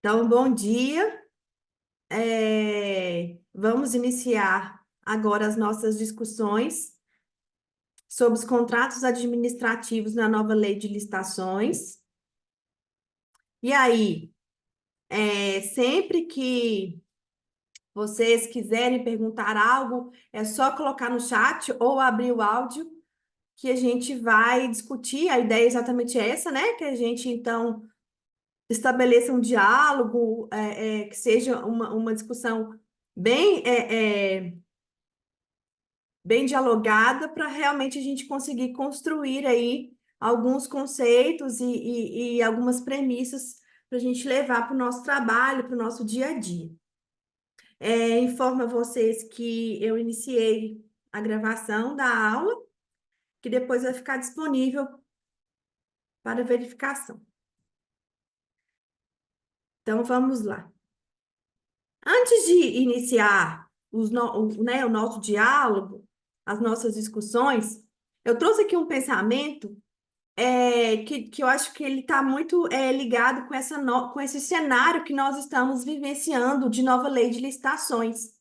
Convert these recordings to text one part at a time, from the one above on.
Então, bom dia. Vamos iniciar agora as nossas discussões sobre os contratos administrativos na nova lei de licitações. E aí, sempre que vocês quiserem perguntar algo, é só colocar no chat ou abrir o áudio que a gente vai discutir. A ideia é exatamente essa, né? Que a gente, então, estabeleça um diálogo, que seja uma discussão bem, bem dialogada para realmente a gente conseguir construir aí alguns conceitos e algumas premissas para a gente levar para o nosso trabalho, para o nosso dia a dia. Informo a vocês que eu iniciei a gravação da aula, que depois vai ficar disponível para verificação. Então, vamos lá. Antes de iniciar o nosso diálogo, as nossas discussões, eu trouxe aqui um pensamento que eu acho que ele está muito ligado com com esse cenário que nós estamos vivenciando de nova lei de licitações.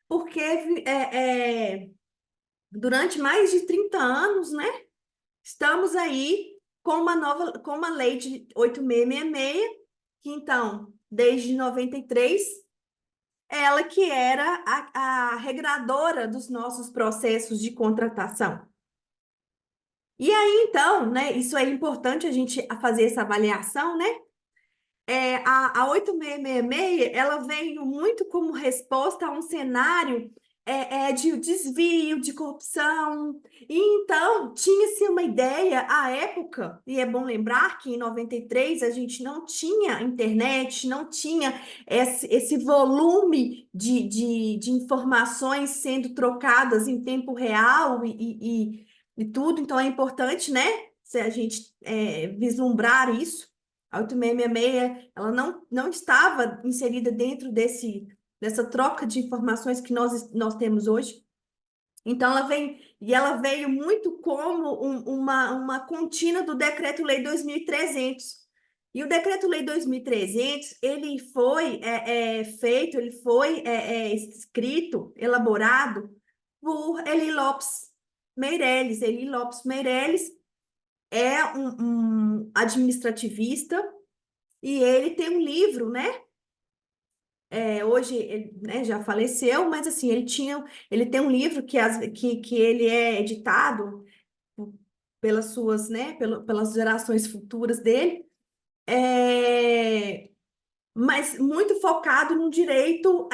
Porque durante mais de 30 anos, né, estamos aí com uma lei de 8666, que então, desde 93 ela que era a regradora dos nossos processos de contratação. E aí, então, né, isso é importante a gente fazer essa avaliação, né? A 8666, ela veio muito como resposta a um cenário de desvio, de corrupção. E então, tinha-se uma ideia à época, e é bom lembrar que em 93 a gente não tinha internet, não tinha esse volume de informações sendo trocadas em tempo real e tudo. Então, é importante, né, se a gente vislumbrar isso. A 8666, ela não estava inserida dentro dessa troca de informações que nós temos hoje. Então, ela veio muito como uma contínua do Decreto-Lei 2300. E o Decreto-Lei 2300, ele foi feito, ele foi escrito, elaborado por Eli Lopes Meireles. Eli Lopes Meireles é um administrativista e ele tem um livro, né? Hoje ele, né, já faleceu, mas assim, ele tem um livro que ele é editado pelas suas, né, pelas gerações futuras dele, é, mas muito focado no direito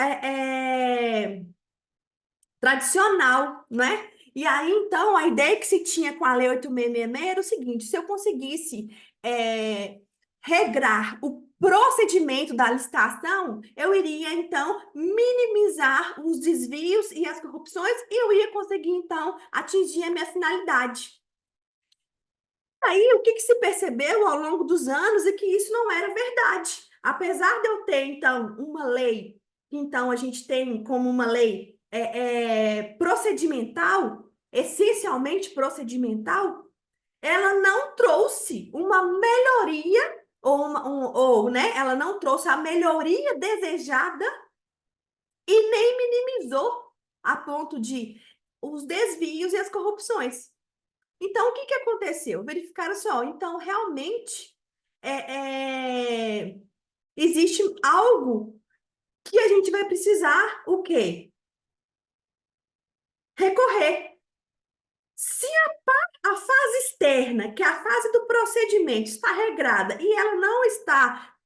tradicional, né? E aí, então, a ideia que se tinha com a Lei 8666 era o seguinte: se eu conseguisse regrar o procedimento da licitação, eu iria, então, minimizar os desvios e as corrupções e eu ia conseguir, então, atingir a minha finalidade. Aí, o que se percebeu ao longo dos anos é que isso não era verdade. Apesar de eu ter, então, uma lei, que então a gente tem como uma lei procedimental, essencialmente procedimental, ela não trouxe uma melhoria, né, ela não trouxe a melhoria desejada e nem minimizou a ponto de os desvios e as corrupções. Então, o que aconteceu? Verificaram só, então, realmente existe algo que a gente vai precisar, o quê? Recorrer. Se a fase externa, que é a fase do procedimento, está regrada e ela não está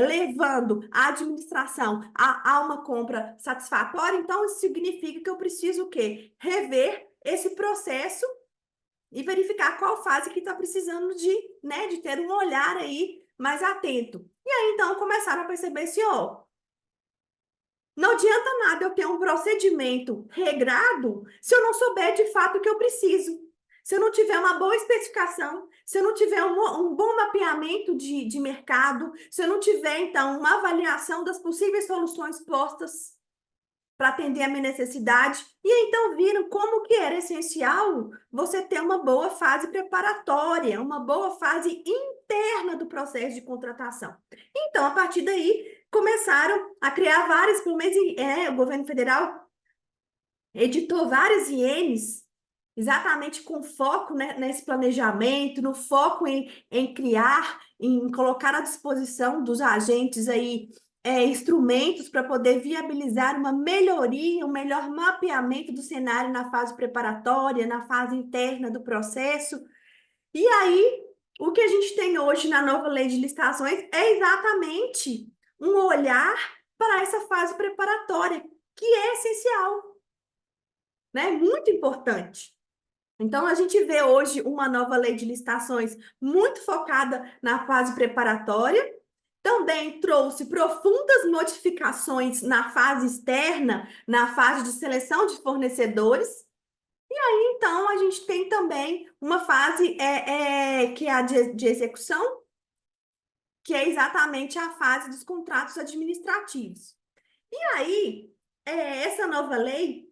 levando a administração a uma compra satisfatória, então isso significa que eu preciso o quê? Rever esse processo e verificar qual fase que está precisando né, de ter um olhar aí mais atento. E aí, então, começaram a perceber assim, ó, não adianta nada eu ter um procedimento regrado se eu não souber de fato o que eu preciso. Se eu não tiver uma boa especificação, se eu não tiver um bom mapeamento de mercado, se eu não tiver, então, uma avaliação das possíveis soluções postas. para atender a minha necessidade. E aí, então viram como que era essencial você ter uma boa fase preparatória, uma boa fase interna do processo de contratação. Então, a partir daí, começaram a criar várias, pelo menos o governo federal editou várias INs, exatamente com foco, né, nesse planejamento, no foco em criar, em colocar à disposição dos agentes aí instrumentos para poder viabilizar uma melhoria, um melhor mapeamento do cenário na fase preparatória, na fase interna do processo. E aí, o que a gente tem hoje na nova lei de licitações é exatamente um olhar para essa fase preparatória, que é essencial, né? Muito importante. Então, a gente vê hoje uma nova lei de licitações muito focada na fase preparatória. Também trouxe profundas modificações na fase externa, na fase de seleção de fornecedores. Então, a gente tem também uma fase que é a de execução, que é exatamente a fase dos contratos administrativos. E aí, essa nova lei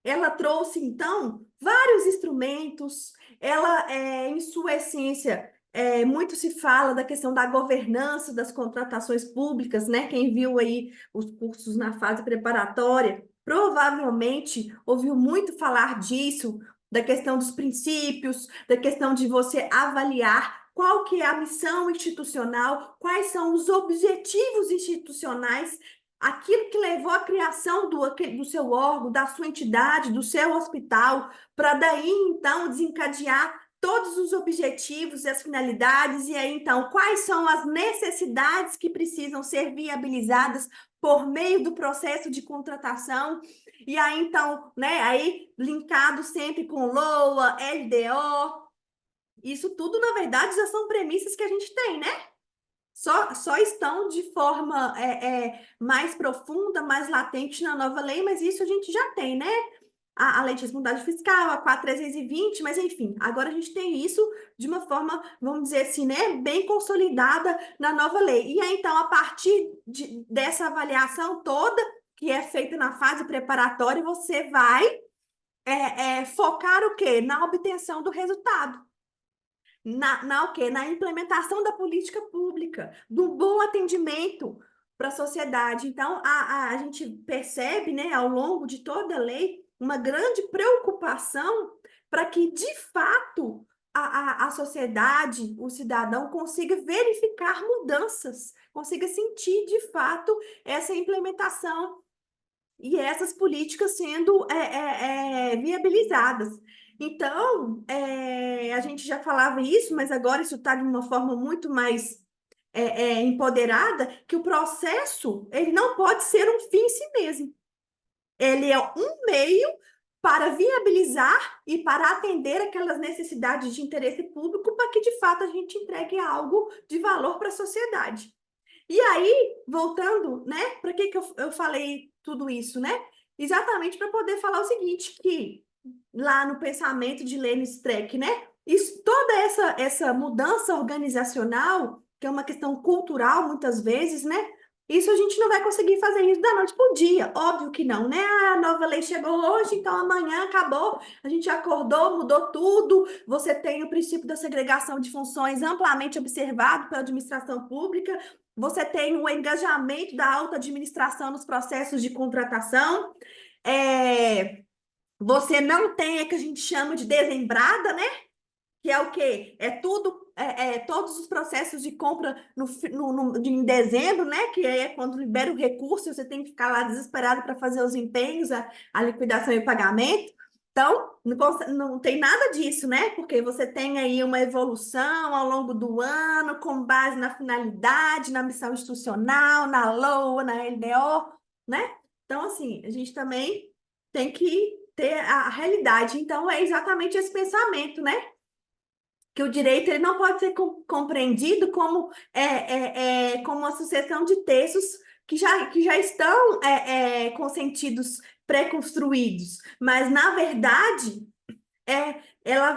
ela trouxe, então, vários instrumentos. Ela, em sua essência, muito se fala da questão da governança das contratações públicas, né? Quem viu aí os cursos na fase preparatória, provavelmente ouviu muito falar disso, da questão dos princípios, da questão de você avaliar qual que é a missão institucional, quais são os objetivos institucionais, aquilo que levou à criação do seu órgão, da sua entidade, do seu hospital, para daí então desencadear todos os objetivos e as finalidades, e aí então quais são as necessidades que precisam ser viabilizadas por meio do processo de contratação, e aí então, né, aí linkado sempre com LOA, LDO, isso tudo na verdade já são premissas que a gente tem, né? Só estão de forma mais profunda, mais latente na nova lei, mas isso a gente já tem, né? A lei de responsabilidade fiscal, a 4.320, mas enfim, agora a gente tem isso de uma forma, vamos dizer assim, né, bem consolidada na nova lei. E aí, então, a partir dessa avaliação toda, que é feita na fase preparatória, você vai focar o quê? Na obtenção do resultado. O quê? Na implementação da política pública, do bom atendimento para a sociedade. Então, a gente percebe, né, ao longo de toda a lei, uma grande preocupação para que, de fato, a sociedade, o cidadão, consiga verificar mudanças, consiga sentir, de fato, essa implementação e essas políticas sendo viabilizadas. Então, a gente já falava isso, mas agora isso está de uma forma muito mais empoderada, que o processo ele não pode ser um fim em si mesmo. Ele é um meio para viabilizar e para atender aquelas necessidades de interesse público para que, de fato, a gente entregue algo de valor para a sociedade. E aí, voltando, né? Para que eu falei tudo isso, né? Exatamente para poder falar o seguinte, que lá no pensamento de Lênin Streck, né? Toda essa mudança organizacional, que é uma questão cultural muitas vezes, né? Isso a gente não vai conseguir fazer isso da noite para o dia, óbvio que não, né? A nova lei chegou hoje, então amanhã acabou, a gente acordou, mudou tudo. Você tem o princípio da segregação de funções amplamente observado pela administração pública, você tem o engajamento da alta administração nos processos de contratação, você não tem o que a gente chama de desembrada, né? Que é o quê? É tudo, todos os processos de compra em dezembro, né? Que é quando libera o recurso, você tem que ficar lá desesperado para fazer os empenhos, a liquidação e o pagamento. Então, não tem nada disso, né? Porque você tem aí uma evolução ao longo do ano, com base na finalidade, na missão institucional, na LOA, na LDO, né? Então, assim, a gente também tem que ter a realidade. Então, é exatamente esse pensamento, né? Que o direito ele não pode ser compreendido como uma sucessão de textos que já estão com sentidos pré-construídos, mas na verdade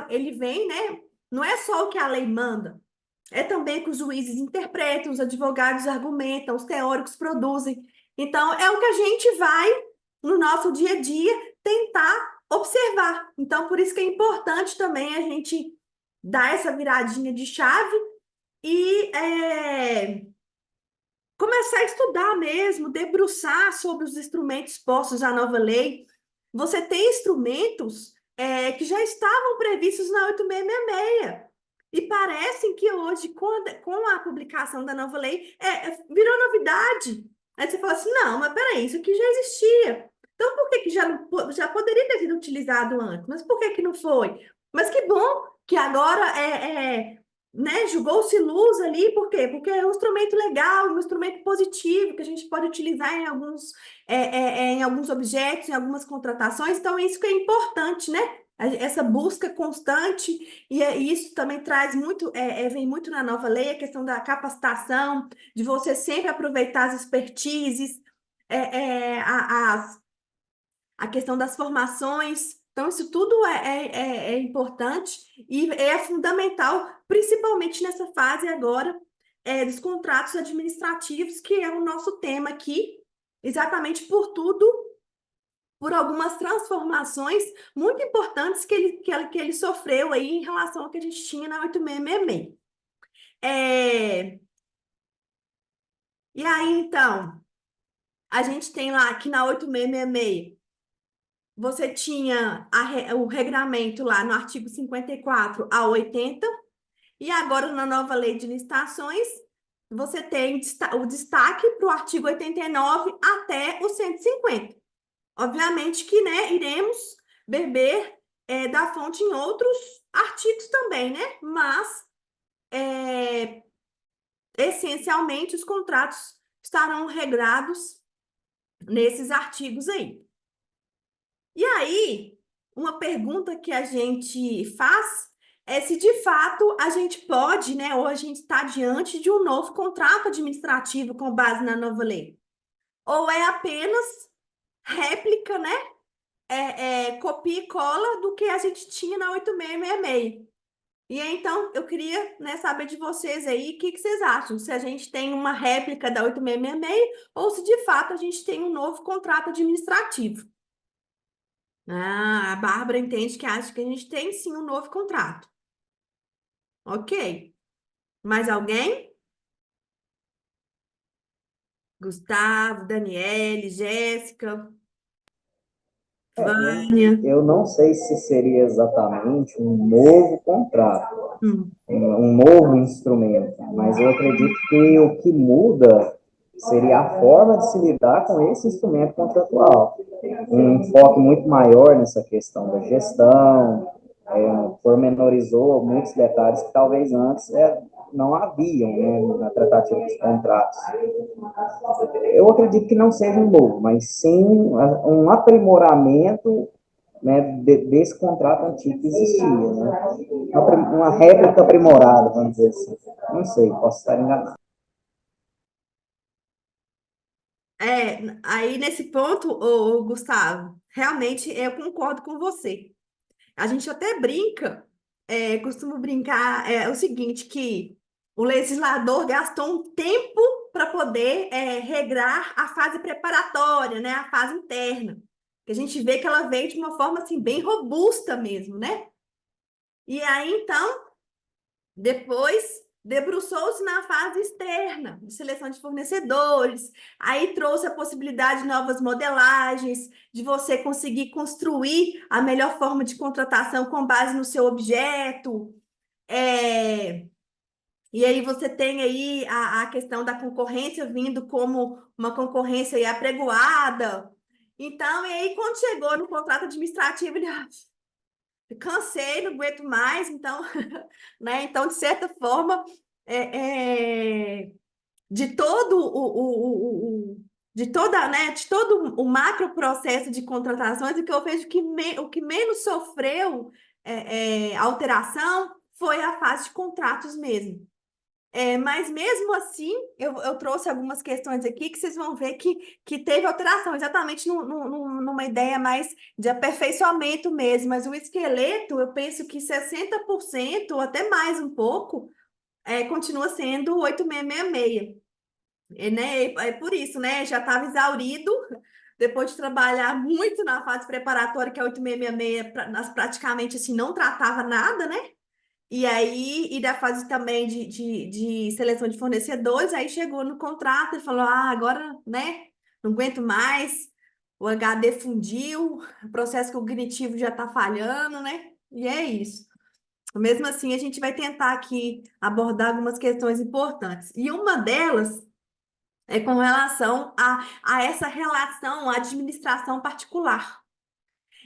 ele vem, né? Não é só o que a lei manda, é também que os juízes interpretam, os advogados argumentam, os teóricos produzem. Então, é o que a gente vai no nosso dia a dia, tentar observar. Então, por isso que é importante também a gente dar essa viradinha de chave e começar a estudar mesmo, debruçar sobre os instrumentos postos à nova lei. Você tem instrumentos que já estavam previstos na 8666. E parecem que hoje, com a publicação da nova lei, virou novidade. Aí você fala assim, não, mas peraí, isso aqui já existia. Então, por que que já poderia ter sido utilizado antes? Mas por que que não foi? Mas que bom que agora né, jogou-se luz ali, por quê? Porque é um instrumento legal, um instrumento positivo, que a gente pode utilizar em alguns objetos, em algumas contratações, então isso que é importante, né? Essa busca constante, e isso também traz muito, vem muito na nova lei, a questão da capacitação, de você sempre aproveitar as expertises, as a questão das formações. Então, isso tudo é importante e é fundamental, principalmente nessa fase agora dos contratos administrativos, que é o nosso tema aqui, exatamente por algumas transformações muito importantes que ele sofreu aí em relação ao que a gente tinha na 8666. É, e aí, então, a gente tem lá que na 8666 você tinha o regramento lá no artigo 54 a 80, e agora na nova lei de licitações, você tem o destaque para o artigo 89 até o 150. Obviamente que, né, iremos beber da fonte em outros artigos também, né? Mas, essencialmente, os contratos estarão regrados nesses artigos aí. E aí, uma pergunta que a gente faz é se de fato a gente pode, né, ou a gente está diante de um novo contrato administrativo com base na nova lei. Ou é apenas réplica, né? Copia e cola do que a gente tinha na 8666. E aí, então, eu queria, né, saber de vocês aí, o que que vocês acham? Se a gente tem uma réplica da 8666 ou se de fato a gente tem um novo contrato administrativo. Ah, a Bárbara entende que acha que a gente tem sim um novo contrato. Ok. Mais alguém? Gustavo, Daniele, Jéssica, Eu, Vânia. eu não sei se seria exatamente um novo contrato, Hum. um novo instrumento, mas eu acredito que o que muda seria a forma de se lidar com esse instrumento contratual. Um enfoque muito maior nessa questão da gestão, pormenorizou muitos detalhes que talvez antes não haviam, né, na tratativa dos contratos. Eu acredito que não seja um novo, mas sim um aprimoramento, né, desse contrato antigo que existia, né? Uma réplica aprimorada, vamos dizer assim. Não sei, posso estar enganado. Aí nesse ponto, ô, Gustavo, realmente eu concordo com você. A gente até brinca, costuma brincar, o seguinte, que o legislador gastou um tempo para poder regrar a fase preparatória, né, a fase interna. Que a gente vê que ela veio de uma forma assim bem robusta mesmo, né? E aí então, depois debruçou-se na fase externa, de seleção de fornecedores, aí trouxe a possibilidade de novas modelagens, de você conseguir construir a melhor forma de contratação com base no seu objeto. É, E aí você tem aí a questão da concorrência vindo como uma concorrência aí apregoada. Então, e aí quando chegou no contrato administrativo, ele cansei, não aguento mais, então, né? Então, de certa forma, de todo de toda, né, de todo o macro processo de contratações, o que eu vejo o que menos sofreu alteração foi a fase de contratos mesmo. Mas mesmo assim, eu trouxe algumas questões aqui que vocês vão ver que teve alteração, exatamente numa ideia mais de aperfeiçoamento mesmo. Mas o esqueleto, eu penso que 60% ou até mais um pouco, continua sendo o 8666. Né? É por isso, né? Já estava exaurido, depois de trabalhar muito na fase preparatória, que a 8666 nós praticamente assim, não tratava nada, né? E aí, e da fase também de seleção de fornecedores, aí chegou no contrato e falou: ah, agora, né, não aguento mais, o HD fundiu, o processo cognitivo já está falhando, né? E é isso. Mesmo assim, a gente vai tentar aqui abordar algumas questões importantes. E uma delas é com relação a essa relação administração particular.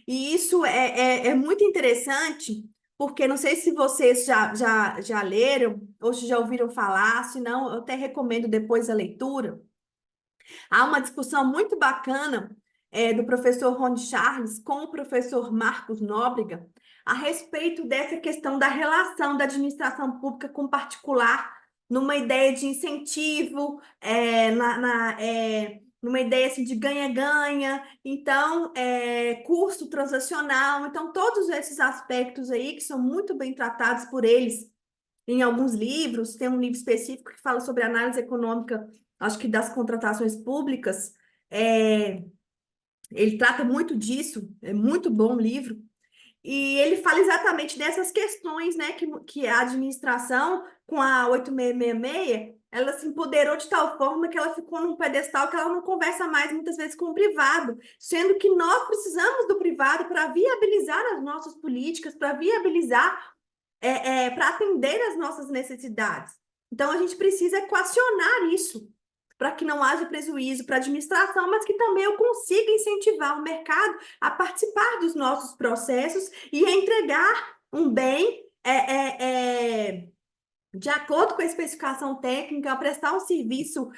E isso é muito interessante, porque não sei se vocês já leram ou se já ouviram falar, se não, eu até recomendo depois a leitura. Há uma discussão muito bacana do professor Ron Charles com o professor Marcos Nóbrega a respeito dessa questão da relação da administração pública com o particular, numa ideia de incentivo, numa ideia assim, de ganha-ganha, então, custo transacional, então, todos esses aspectos aí que são muito bem tratados por eles em alguns livros, tem um livro específico que fala sobre análise econômica, acho que das contratações públicas, é, ele trata muito disso, é muito bom o livro, e ele fala exatamente dessas questões, né, que a administração, com a 8666, ela se empoderou de tal forma que ela ficou num pedestal que ela não conversa mais muitas vezes com o privado, sendo que nós precisamos do privado para viabilizar as nossas políticas, para viabilizar para atender às nossas necessidades. Então, a gente precisa equacionar isso para que não haja prejuízo para a administração, mas que também eu consiga incentivar o mercado a participar dos nossos processos e a entregar um bem de acordo com a especificação técnica, a prestar um serviço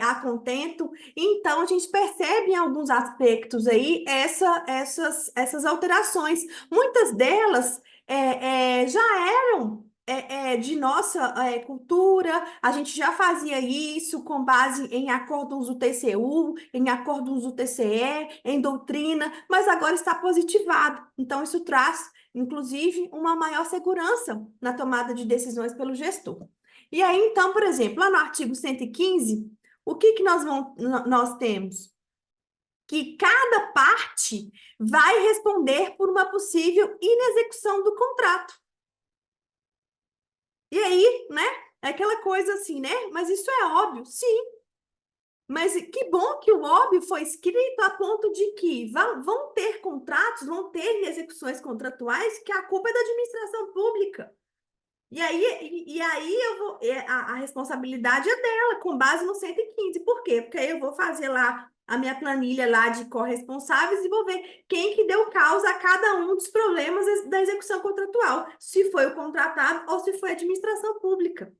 a contento. Então, a gente percebe em alguns aspectos aí essas alterações. Muitas delas já eram de nossa cultura, a gente já fazia isso com base em acordos do TCU, em acordos do TCE, em doutrina, mas agora está positivado. Então, isso traz inclusive uma maior segurança na tomada de decisões pelo gestor. E aí, então, por exemplo, lá no artigo 115, o que nós temos? Que cada parte vai responder por uma possível inexecução do contrato. E aí, né? É aquela coisa assim, né? Mas isso é óbvio? Sim. Mas que bom que o óbvio foi escrito a ponto de que vão ter contratos, vão ter execuções contratuais que a culpa é da administração pública. E aí a responsabilidade é dela, com base no 115. Por quê? Porque aí eu vou fazer lá a minha planilha lá de corresponsáveis e vou ver quem que deu causa a cada um dos problemas da execução contratual, se foi o contratado ou se foi a administração pública.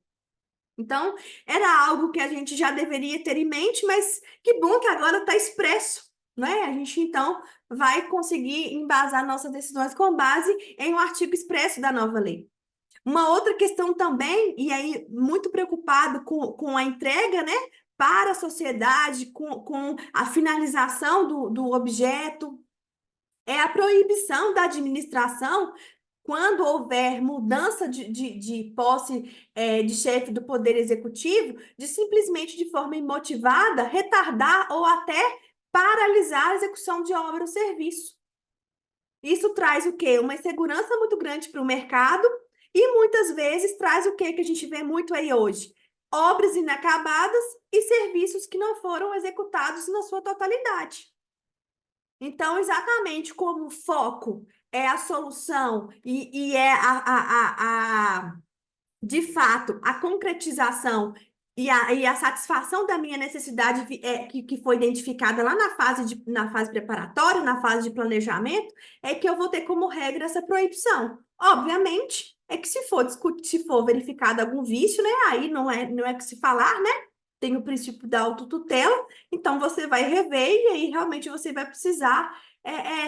Então, era algo que a gente já deveria ter em mente, mas que bom que agora está expresso, né? A gente, então, vai conseguir embasar nossas decisões com base em um artigo expresso da nova lei. Uma outra questão também, e aí muito preocupado com a entrega, né, para a sociedade, com a finalização do objeto, é a proibição da administração quando houver mudança de posse de chefe do Poder Executivo, de simplesmente de forma imotivada, retardar ou até paralisar a execução de obra ou serviço. Isso traz o quê? Uma insegurança muito grande para o mercado e muitas vezes traz o quê que a gente vê muito aí hoje? Obras inacabadas e serviços que não foram executados na sua totalidade. Então, exatamente como o foco é a solução e é de fato, a concretização e a satisfação da minha necessidade que foi identificada lá na fase preparatória, na fase de planejamento, é que eu vou ter como regra essa proibição. Obviamente, é que se for discutir, se for verificado algum vício, né, aí não é que se falar, né? Tem o princípio da autotutela, então você vai rever e aí realmente você vai precisar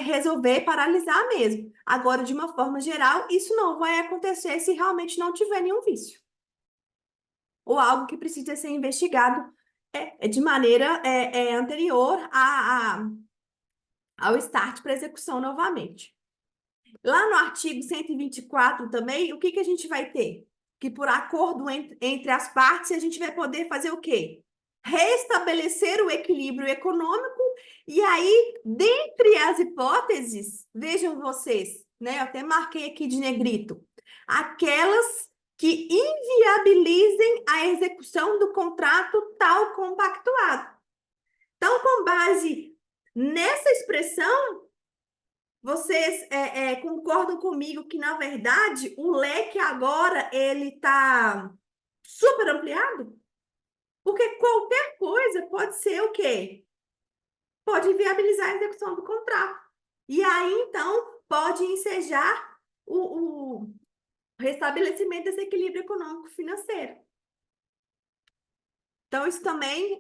resolver paralisar mesmo. Agora, de uma forma geral, isso não vai acontecer se realmente não tiver nenhum vício. Ou algo que precisa ser investigado de maneira anterior ao start para execução novamente. Lá no artigo 124 também, o que a gente vai ter? Que por acordo entre as partes, a gente vai poder fazer o quê? restabelecer o equilíbrio econômico, e aí, dentre as hipóteses, vejam vocês, né? Eu até marquei aqui de negrito, aquelas que inviabilizem a execução do contrato tal compactuado. Então, com base nessa expressão, vocês concordam comigo que, na verdade, o leque agora ele está super ampliado? Porque qualquer coisa pode ser o quê? Pode viabilizar a execução do contrato. E aí, então, pode ensejar o restabelecimento desse equilíbrio econômico-financeiro. Então, isso também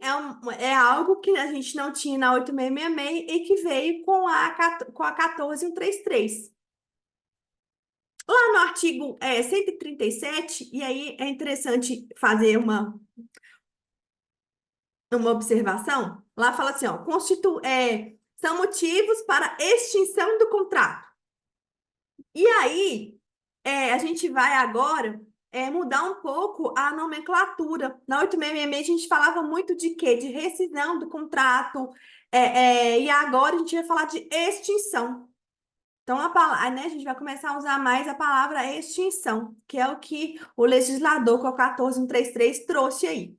é algo que a gente não tinha na 8666 e que veio com a 14133. Lá no artigo 137, e aí é interessante fazer uma observação, lá fala assim, ó, são motivos para extinção do contrato. E aí, a gente vai agora mudar um pouco a nomenclatura. Na 8666 a gente falava muito de quê? De rescisão do contrato, e agora a gente vai falar de extinção. Então, né, a gente vai começar a usar mais a palavra extinção, que é o que o legislador, com o 14133, trouxe aí.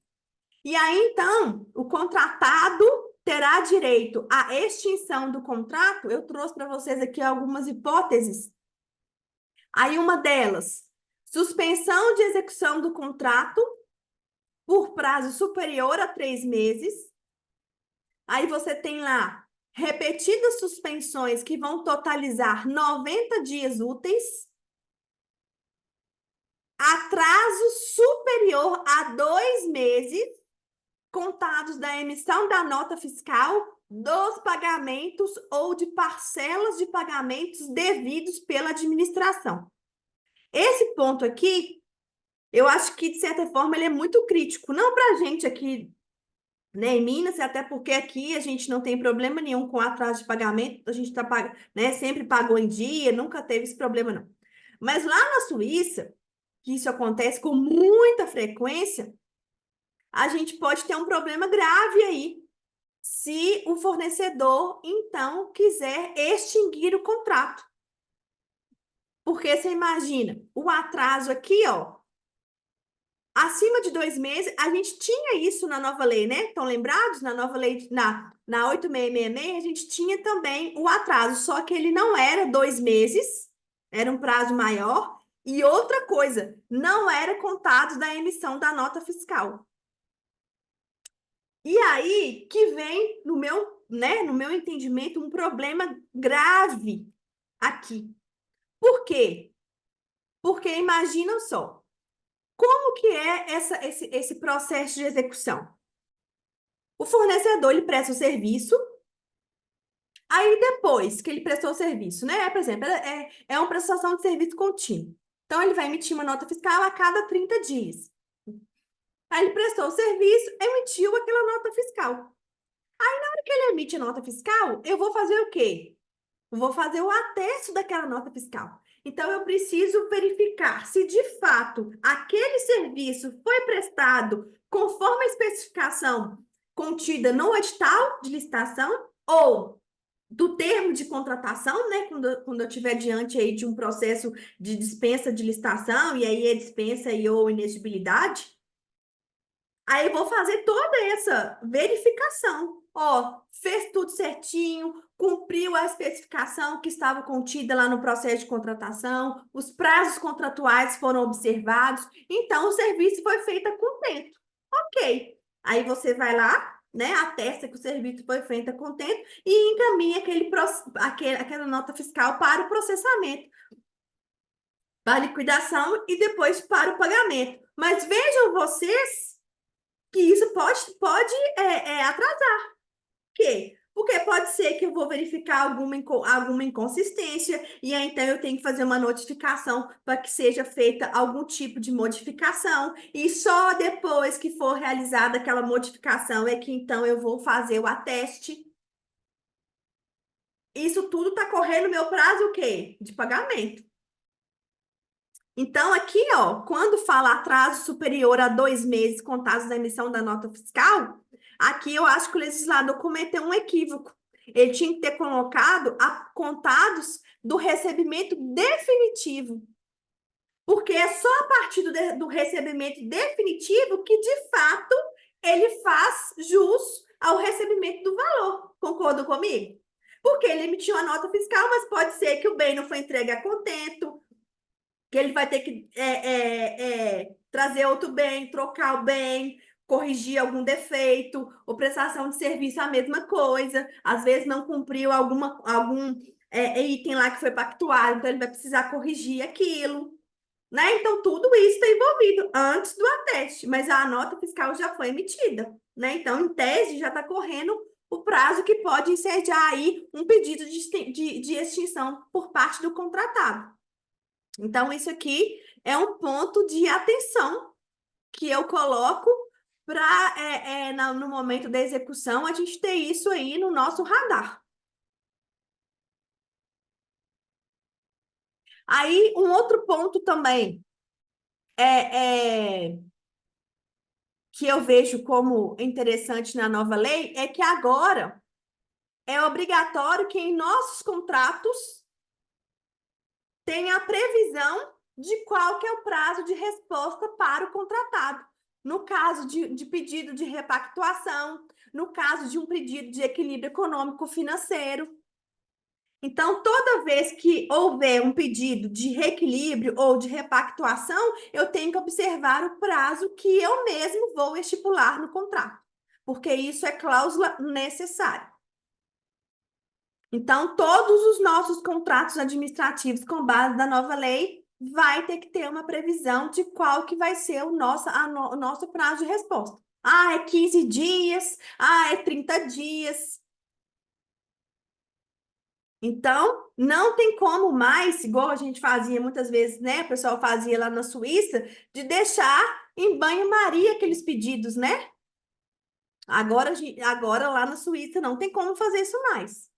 E aí, então, o contratado terá direito à extinção do contrato. Eu trouxe para vocês aqui algumas hipóteses. Aí, uma delas, suspensão de execução do contrato por prazo superior a 3 meses. Aí você tem lá repetidas suspensões que vão totalizar 90 dias úteis. Atraso superior a 2 meses contados da emissão da nota fiscal, dos pagamentos ou de parcelas de pagamentos devidos pela administração. Esse ponto aqui, eu acho que, de certa forma, ele é muito crítico. Não para a gente aqui, né, em Minas, até porque aqui a gente não tem problema nenhum com atraso de pagamento, a gente né, sempre pagou em dia, nunca teve esse problema, não. Mas lá na Suíça, que isso acontece com muita frequência, a gente pode ter um problema grave aí, se o fornecedor, então, quiser extinguir o contrato. Porque você imagina, o atraso aqui, ó, acima de 2 meses, a gente tinha isso na nova lei, né? Estão lembrados? Na nova lei, na 8666, a gente tinha também o atraso, só que ele não era 2 meses, era um prazo maior. E outra coisa, não era contado da emissão da nota fiscal. E aí que vem, no meu entendimento, um problema grave aqui. Por quê? Porque imagina só, como que é esse processo de execução? O fornecedor, ele presta o serviço, aí depois que ele prestou o serviço, né? Por exemplo, é uma prestação de serviço contínuo. Então, ele vai emitir uma nota fiscal a cada 30 dias. Aí ele prestou o serviço, emitiu aquela nota fiscal. Aí, na hora que ele emite a nota fiscal, eu vou fazer o quê? Eu vou fazer o atesto daquela nota fiscal. Então, eu preciso verificar se, de fato, aquele serviço foi prestado conforme a especificação contida no edital de licitação ou do termo de contratação, né? Quando eu estiver diante aí de um processo de dispensa de licitação, e aí é dispensa e ou inexigibilidade. Aí eu vou fazer toda essa verificação. Ó, fez tudo certinho, cumpriu a especificação que estava contida lá no processo de contratação, os prazos contratuais foram observados, então o serviço foi feito a contento. Ok. Aí você vai lá, né, atesta que o serviço foi feito a contento e encaminha aquela nota fiscal para o processamento, para a liquidação e depois para o pagamento. Mas vejam vocês que isso pode atrasar. Por quê? Porque pode ser que eu vou verificar alguma inconsistência e aí então eu tenho que fazer uma notificação para que seja feita algum tipo de modificação e só depois que for realizada aquela modificação é que então eu vou fazer o ateste. Isso tudo está correndo meu prazo o quê? De pagamento. Então, aqui, ó, quando fala atraso superior a 2 meses contados da emissão da nota fiscal, Aqui eu acho que o legislador cometeu um equívoco. Ele tinha que ter colocado contados do recebimento definitivo, porque é só a partir do recebimento definitivo que, de fato, ele faz jus ao recebimento do valor. Concorda comigo? Porque ele emitiu a nota fiscal, mas pode ser que o bem não foi entregue a contento, que ele vai ter que trazer outro bem, trocar o bem, corrigir algum defeito, ou prestação de serviço a mesma coisa, às vezes não cumpriu algum item lá que foi pactuado, então ele vai precisar corrigir aquilo, né? Então tudo isso está envolvido antes do ateste, mas a nota fiscal já foi emitida, né? Então, em tese, já está correndo o prazo que pode ensejar aí um pedido de extinção por parte do contratado. Então, isso aqui é um ponto de atenção que eu coloco para, no momento da execução, a gente ter isso aí no nosso radar. Aí, um outro ponto também que eu vejo como interessante na nova lei é que agora é obrigatório que em nossos contratos tenha a previsão de qual que é o prazo de resposta para o contratado. No caso de pedido de repactuação, no caso de um pedido de equilíbrio econômico-financeiro. Então, toda vez que houver um pedido de reequilíbrio ou de repactuação, eu tenho que observar o prazo que eu mesmo vou estipular no contrato, porque isso é cláusula necessária. Então, todos os nossos contratos administrativos com base da nova lei vai ter que ter uma previsão de qual que vai ser o nosso prazo de resposta. Ah, é 15 dias, ah, é 30 dias. Então, não tem como mais, igual a gente fazia muitas vezes, né? O pessoal fazia lá na Suíça, de deixar em banho-maria aqueles pedidos, né? Agora lá na Suíça não tem como fazer isso mais.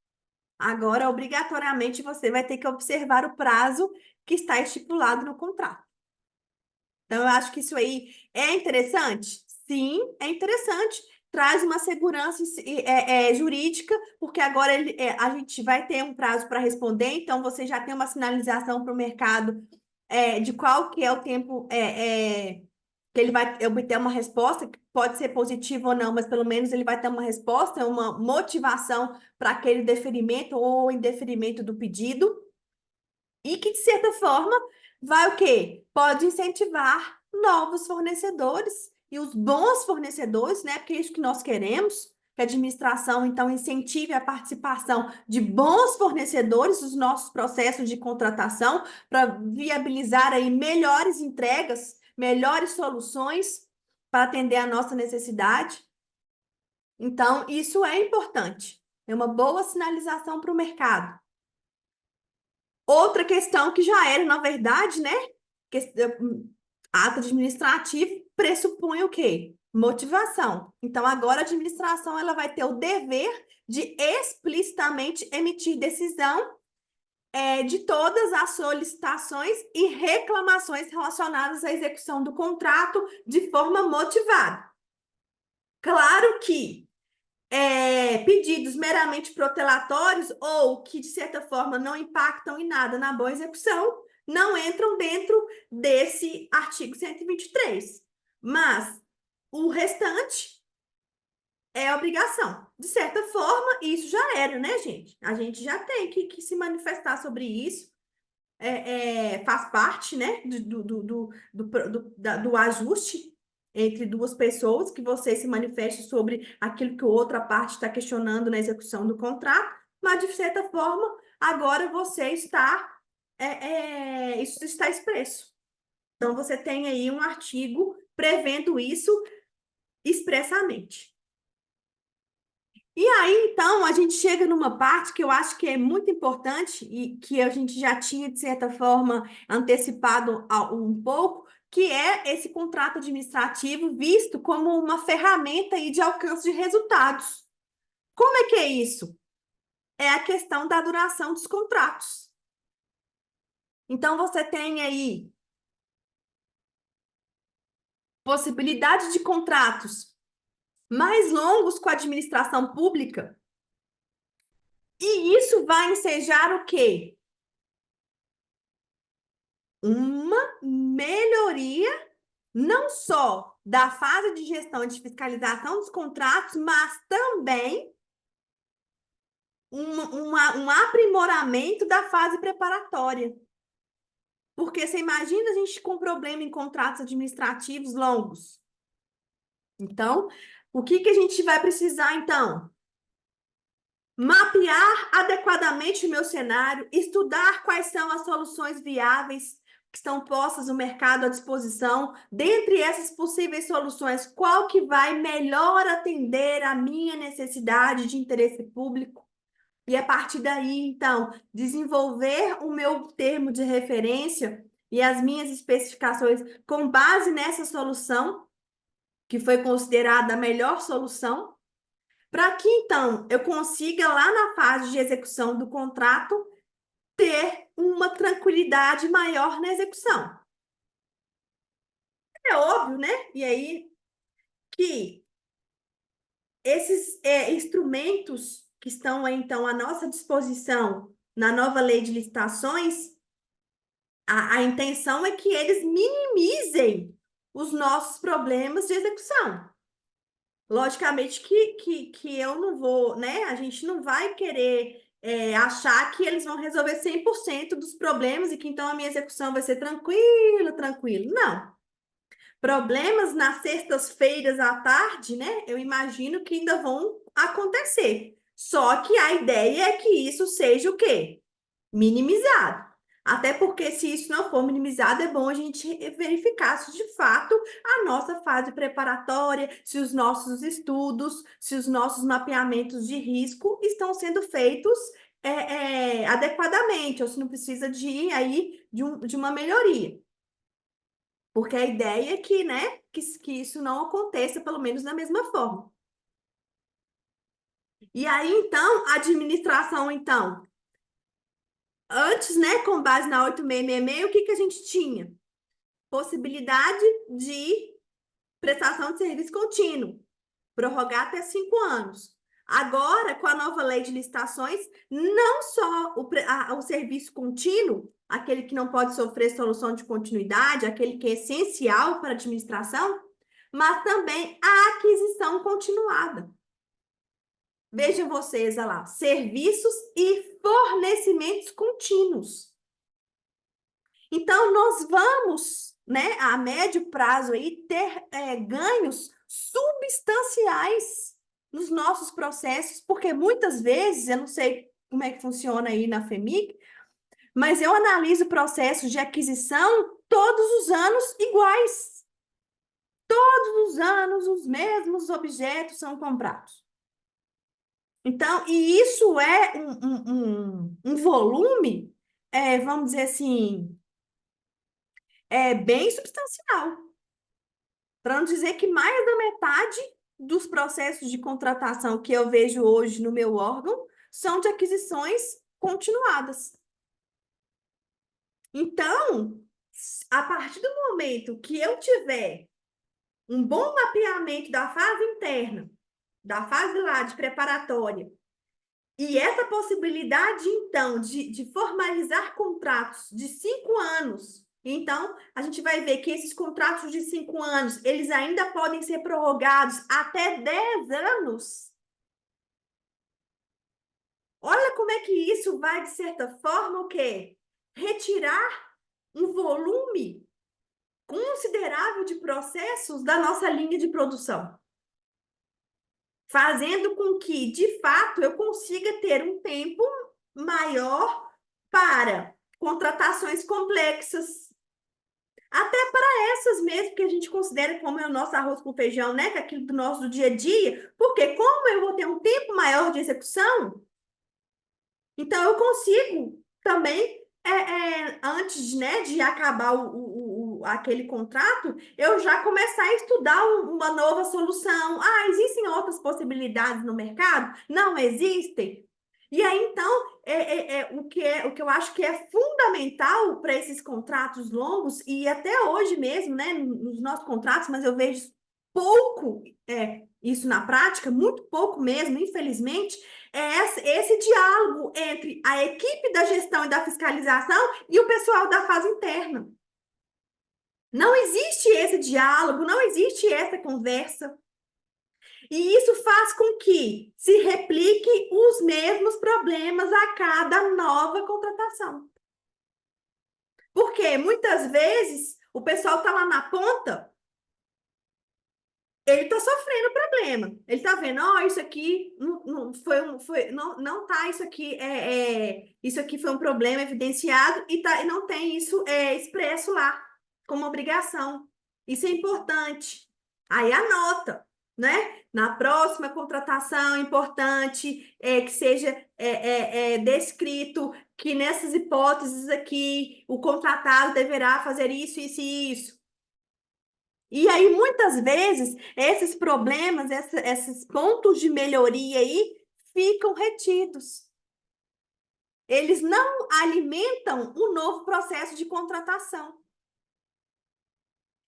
Agora, obrigatoriamente, você vai ter que observar o prazo que está estipulado no contrato. Então, eu acho que isso aí é interessante? Sim, é interessante. Traz uma segurança jurídica, porque agora a gente vai ter um prazo para responder, então você já tem uma sinalização para o mercado de qual que é o tempo que ele vai obter uma resposta, que pode ser positiva ou não, mas pelo menos ele vai ter uma resposta, uma motivação para aquele deferimento ou indeferimento do pedido, e que, de certa forma, vai o quê? Pode incentivar novos fornecedores e os bons fornecedores, né? Porque é isso que nós queremos, que a administração, então, incentive a participação de bons fornecedores nos nossos processos de contratação para viabilizar aí melhores entregas, melhores soluções para atender a nossa necessidade. Então, isso é importante. É uma boa sinalização para o mercado. Outra questão que já era, na verdade, né? Ato administrativo pressupõe o quê? Motivação. Então, agora a administração ela vai ter o dever de explicitamente emitir decisão de todas as solicitações e reclamações relacionadas à execução do contrato de forma motivada. Claro que pedidos meramente protelatórios ou que, de certa forma, não impactam em nada na boa execução, não entram dentro desse artigo 123. Mas o restante é obrigação. De certa forma, isso já era, né, gente? A gente já tem que se manifestar sobre isso. Faz parte, né, do ajuste entre duas pessoas, que você se manifeste sobre aquilo que a outra parte está questionando na execução do contrato, mas de certa forma, agora você está, isso está expresso. Então, você tem aí um artigo prevendo isso expressamente. E aí, então, a gente chega numa parte que eu acho que é muito importante e que a gente já tinha, de certa forma, antecipado um pouco, que é esse contrato administrativo visto como uma ferramenta aí de alcance de resultados. Como é que é isso? É a questão da duração dos contratos. Então, você tem aí possibilidade de contratos mais longos com a administração pública. E isso vai ensejar o quê? Uma melhoria não só da fase de gestão e de fiscalização dos contratos, mas também um aprimoramento da fase preparatória. Porque você imagina a gente com problema em contratos administrativos longos. Então, o que que a gente vai precisar, então? Mapear adequadamente o meu cenário, estudar quais são as soluções viáveis que estão postas no mercado à disposição. Dentre essas possíveis soluções, qual que vai melhor atender a minha necessidade de interesse público? E a partir daí, então, desenvolver o meu termo de referência e as minhas especificações com base nessa solução, que foi considerada a melhor solução, para que então eu consiga, lá na fase de execução do contrato, ter uma tranquilidade maior na execução. É óbvio, né? E aí que esses instrumentos que estão então à nossa disposição na nova lei de licitações, a intenção é que eles minimizem os nossos problemas de execução. Logicamente que eu não vou, né? A gente não vai querer achar que eles vão resolver 100% dos problemas e que então a minha execução vai ser tranquila, tranquila. Não. Problemas nas sextas-feiras à tarde, né? Eu imagino que ainda vão acontecer. Só que a ideia é que isso seja o quê? Minimizado. Até porque, se isso não for minimizado, é bom a gente verificar se de fato a nossa fase preparatória, se os nossos estudos, se os nossos mapeamentos de risco estão sendo feitos adequadamente, ou se não precisa de ir aí de uma melhoria. Porque a ideia é que, né, que isso não aconteça, pelo menos da mesma forma. E aí, então, a administração, então, antes, né, com base na 8666, o que que a gente tinha? Possibilidade de prestação de serviço contínuo, prorrogar até 5 anos. Agora, com a nova lei de licitações, não só o serviço contínuo, aquele que não pode sofrer solução de continuidade, aquele que é essencial para a administração, mas também a aquisição continuada. Vejam vocês, olha lá, serviços e fornecimentos contínuos. Então, nós vamos, né, a médio prazo aí, ter ganhos substanciais nos nossos processos, porque muitas vezes, eu não sei como é que funciona aí na FEMIG, mas eu analiso processos de aquisição todos os anos iguais. Todos os anos, os mesmos objetos são comprados. Então, e isso é um volume, vamos dizer assim, bem substancial. Para não dizer que mais da metade dos processos de contratação que eu vejo hoje no meu órgão são de aquisições continuadas. Então, a partir do momento que eu tiver um bom mapeamento da fase interna, da fase lá de preparatória, e essa possibilidade, então, de formalizar contratos de 5 anos. Então, a gente vai ver que esses contratos de 5 anos, eles ainda podem ser prorrogados até 10 anos. Olha como é que isso vai, de certa forma, o quê? Retirar um volume considerável de processos da nossa linha de produção, fazendo com que, de fato, eu consiga ter um tempo maior para contratações complexas, até para essas mesmo que a gente considera como é o nosso arroz com feijão, né? Que é aquilo do nosso dia a dia, porque como eu vou ter um tempo maior de execução, então eu consigo também, antes, né, de acabar aquele contrato, eu já começar a estudar uma nova solução. Ah, existem outras possibilidades no mercado? Não existem? E aí, então, o que eu acho que é fundamental para esses contratos longos, e até hoje mesmo, né, nos nossos contratos, mas eu vejo pouco isso na prática, muito pouco mesmo, infelizmente, é esse diálogo entre a equipe da gestão e da fiscalização e o pessoal da fase interna. Não existe esse diálogo, não existe essa conversa. E isso faz com que se replique os mesmos problemas a cada nova contratação. Porque muitas vezes o pessoal está lá na ponta, ele está sofrendo problema. Ele está vendo, ó, isso aqui não tá, isso aqui foi um problema evidenciado e não tem isso expresso lá como obrigação. Isso é importante. Aí anota, né? Na próxima contratação é importante que seja descrito que nessas hipóteses aqui o contratado deverá fazer isso, isso e isso. E aí, muitas vezes, esses problemas, esses pontos de melhoria aí, ficam retidos. Eles não alimentam o novo processo de contratação.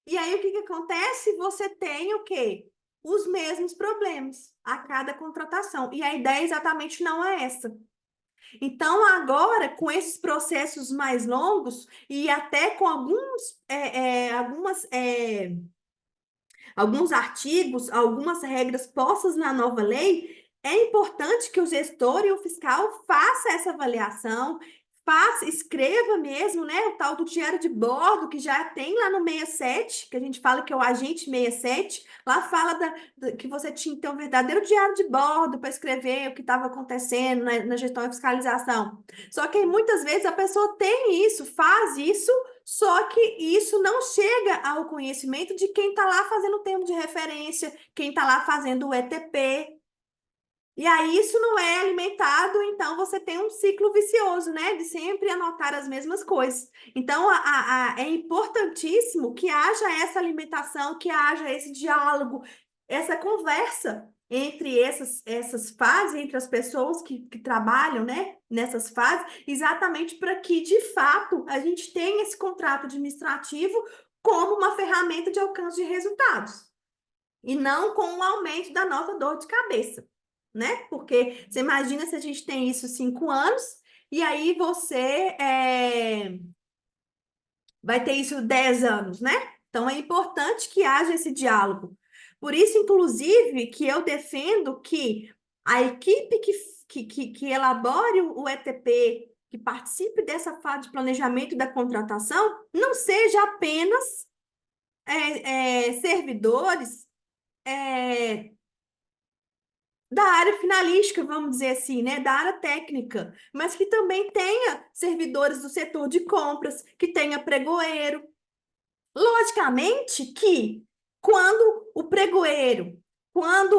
E aí, o que acontece? Você tem o quê? Os mesmos problemas a cada contratação. E a ideia exatamente não é essa. Então, agora, com esses processos mais longos e até com alguns artigos, algumas regras postas na nova lei, é importante que o gestor e o fiscal faça essa avaliação, escreva mesmo, né, o tal do diário de bordo, que já tem lá no 67, que a gente fala que é o agente 67, lá fala que você tinha que ter um verdadeiro diário de bordo para escrever o que estava acontecendo na gestão e fiscalização. Só que muitas vezes a pessoa tem isso, faz isso, só que isso não chega ao conhecimento de quem está lá fazendo o termo de referência, quem está lá fazendo o ETP. E aí isso não é alimentado, então você tem um ciclo vicioso, né? De sempre anotar as mesmas coisas. Então é importantíssimo que haja essa alimentação, que haja esse diálogo, essa conversa entre essas fases, entre as pessoas que trabalham, né, nessas fases, exatamente para que, de fato, a gente tenha esse contrato administrativo como uma ferramenta de alcance de resultados, e não com um aumento da nossa dor de cabeça, né? Porque você imagina se a gente tem isso 5 anos, e aí você vai ter isso 10 anos, né? Então é importante que haja esse diálogo. Por isso, inclusive, que eu defendo que a equipe que elabore o ETP, que participe dessa fase de planejamento da contratação, não seja apenas servidores da área finalística, vamos dizer assim, né, da área técnica, mas que também tenha servidores do setor de compras, que tenha pregoeiro. Logicamente que quando o pregoeiro, quando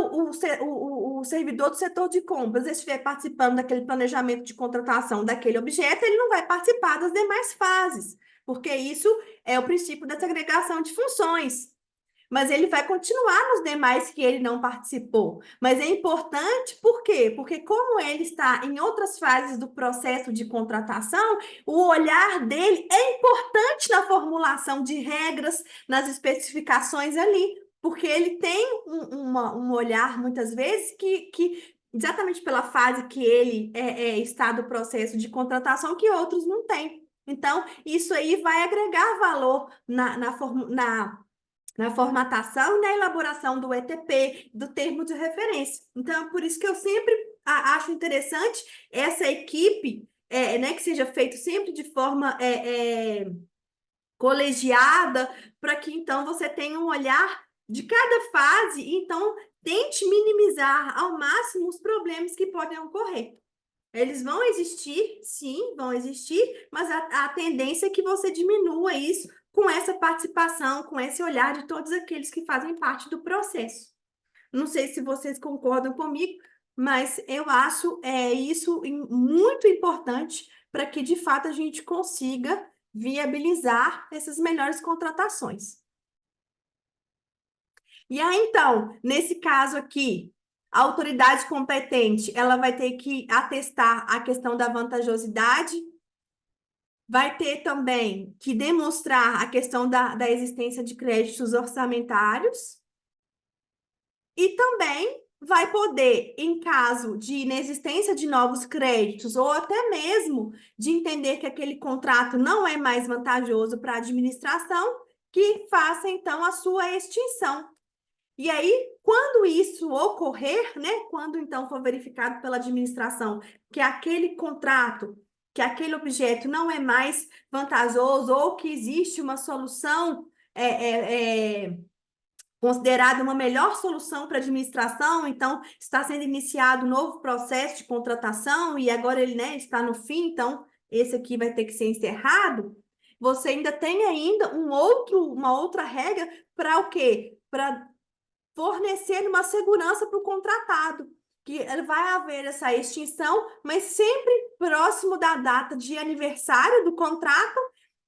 o servidor do setor de compras estiver participando daquele planejamento de contratação daquele objeto, ele não vai participar das demais fases, porque isso é o princípio da segregação de funções. Mas ele vai continuar nos demais que ele não participou. Mas é importante, por quê? Porque como ele está em outras fases do processo de contratação, o olhar dele é importante na formulação de regras, nas especificações ali, porque ele tem um olhar, muitas vezes, que exatamente pela fase que ele está do processo de contratação, que outros não têm. Então, isso aí vai agregar valor na formatação e na elaboração do ETP, do termo de referência. Então, por isso que eu sempre acho interessante essa equipe, né, que seja feito sempre de forma colegiada, para que então você tenha um olhar de cada fase e então tente minimizar ao máximo os problemas que podem ocorrer. Eles vão existir, sim, vão existir, mas a tendência é que você diminua isso com essa participação, com esse olhar de todos aqueles que fazem parte do processo. Não sei se vocês concordam comigo, mas eu acho isso muito importante para que, de fato, a gente consiga viabilizar essas melhores contratações. E aí, então, nesse caso aqui, a autoridade competente, ela vai ter que atestar a questão da vantajosidade, vai ter também que demonstrar a questão da existência de créditos orçamentários E também vai poder, em caso de inexistência de novos créditos, ou até mesmo de entender que aquele contrato não é mais vantajoso para a administração, que faça então a sua extinção. E aí, quando isso ocorrer, né, quando então for verificado pela administração que aquele contrato, que aquele objeto não é mais vantajoso ou que existe uma solução considerada uma melhor solução para a administração, então está sendo iniciado um novo processo de contratação e agora ele, né, está no fim, então esse aqui vai ter que ser encerrado. Você ainda tem ainda uma outra regra para o quê? Para fornecer uma segurança para o contratado, que vai haver essa extinção, mas sempre próximo da data de aniversário do contrato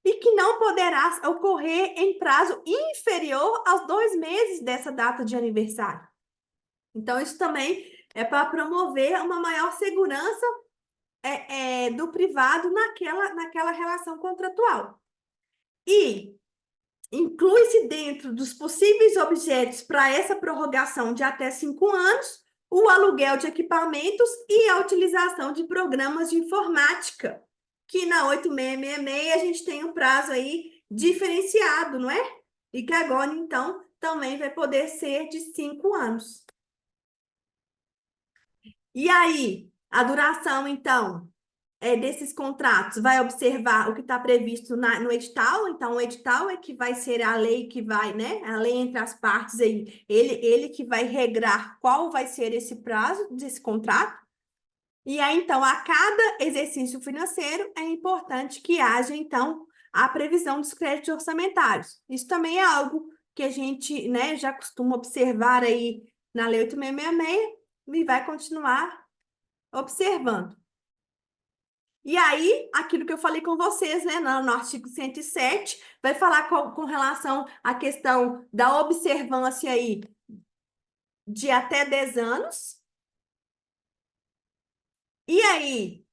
e que não poderá ocorrer em prazo inferior aos 2 meses dessa data de aniversário. Então, isso também é para promover uma maior segurança do privado naquela relação contratual. E inclui-se dentro dos possíveis objetos para essa prorrogação de até 5 anos o aluguel de equipamentos e a utilização de programas de informática, que na 8666 a gente tem um prazo aí diferenciado, não é? E que agora, então, também vai poder ser de 5 anos. E aí, a duração, então, desses contratos vai observar o que está previsto no edital, então o edital é que vai ser a lei que vai, né? A lei entre as partes aí, ele que vai regrar qual vai ser esse prazo desse contrato. E aí, então, a cada exercício financeiro é importante que haja, então, a previsão dos créditos orçamentários. Isso também é algo que a gente, né, já costuma observar aí na Lei 8666 e vai continuar observando. E aí, aquilo que eu falei com vocês, né, no artigo 107, vai falar com relação à questão da observância aí de até 10 anos. E aí,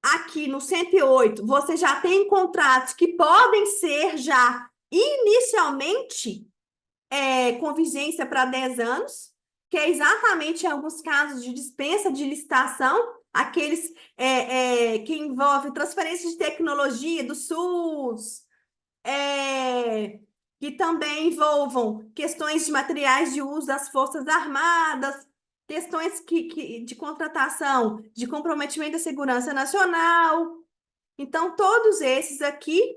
aqui no 108, você já tem contratos que podem ser já inicialmente com vigência para 10 anos, que é exatamente em alguns casos de dispensa de licitação, aqueles que envolvem transferência de tecnologia do SUS, que também envolvam questões de materiais de uso das Forças Armadas, questões de contratação, de comprometimento da segurança nacional. Então, todos esses aqui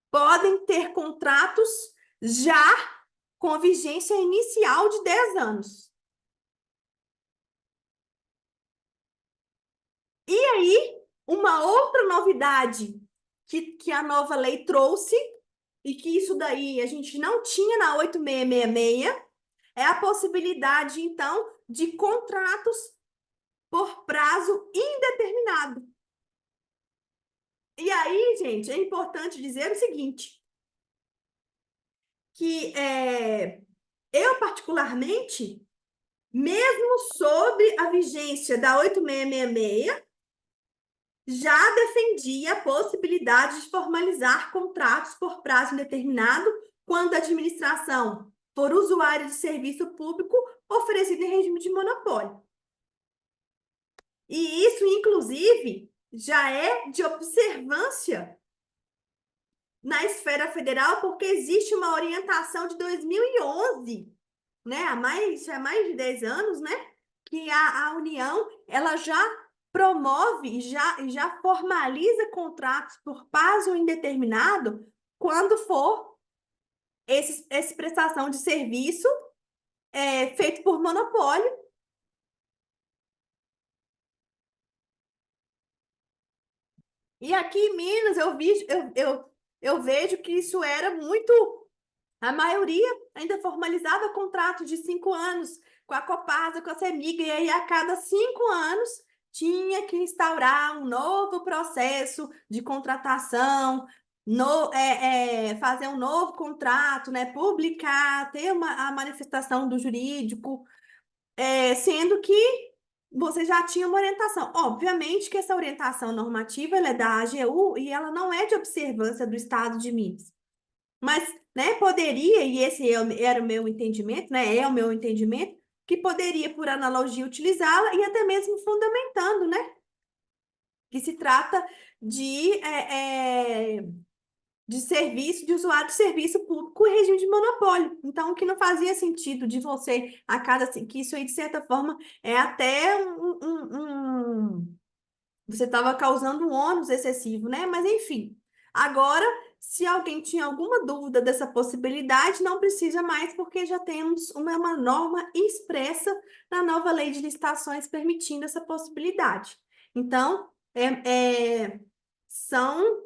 podem ter contratos já com vigência inicial de 10 anos. E aí, uma outra novidade que a nova lei trouxe, e que isso daí a gente não tinha na 8666, é a possibilidade, então, de contratos por prazo indeterminado. E aí, gente, é importante dizer o seguinte, que eu, particularmente, mesmo sob a vigência da 8666, já defendia a possibilidade de formalizar contratos por prazo indeterminado quando a administração for usuário de serviço público oferecido em regime de monopólio. E isso, inclusive, já é de observância na esfera federal, porque existe uma orientação de 2011, né? Há mais de 10 anos, né? Que a União, ela já promove, já formaliza contratos por prazo indeterminado quando for essa prestação de serviço feito por monopólio. E aqui em Minas eu vejo que isso era muito. A maioria ainda formalizava contrato de 5 anos com a Copasa, com a CEMIG, e aí a cada 5 anos tinha que instaurar um novo processo de contratação, fazer um novo contrato, né, publicar, ter a manifestação do jurídico, sendo que você já tinha uma orientação. Obviamente que essa orientação normativa ela é da AGU e ela não é de observância do Estado de Minas. Mas, né, poderia, e esse era o meu entendimento, né, é o meu entendimento, que poderia, por analogia, utilizá-la e até mesmo fundamentando, né, que se trata de, de serviço, de usuário de serviço público em regime de monopólio. Então, o que não fazia sentido de você, a cada, que isso aí, de certa forma, é até você estava causando um ônus excessivo, né? Mas, enfim, agora, se alguém tinha alguma dúvida dessa possibilidade, não precisa mais, porque já temos uma norma expressa na nova lei de licitações permitindo essa possibilidade. Então, são,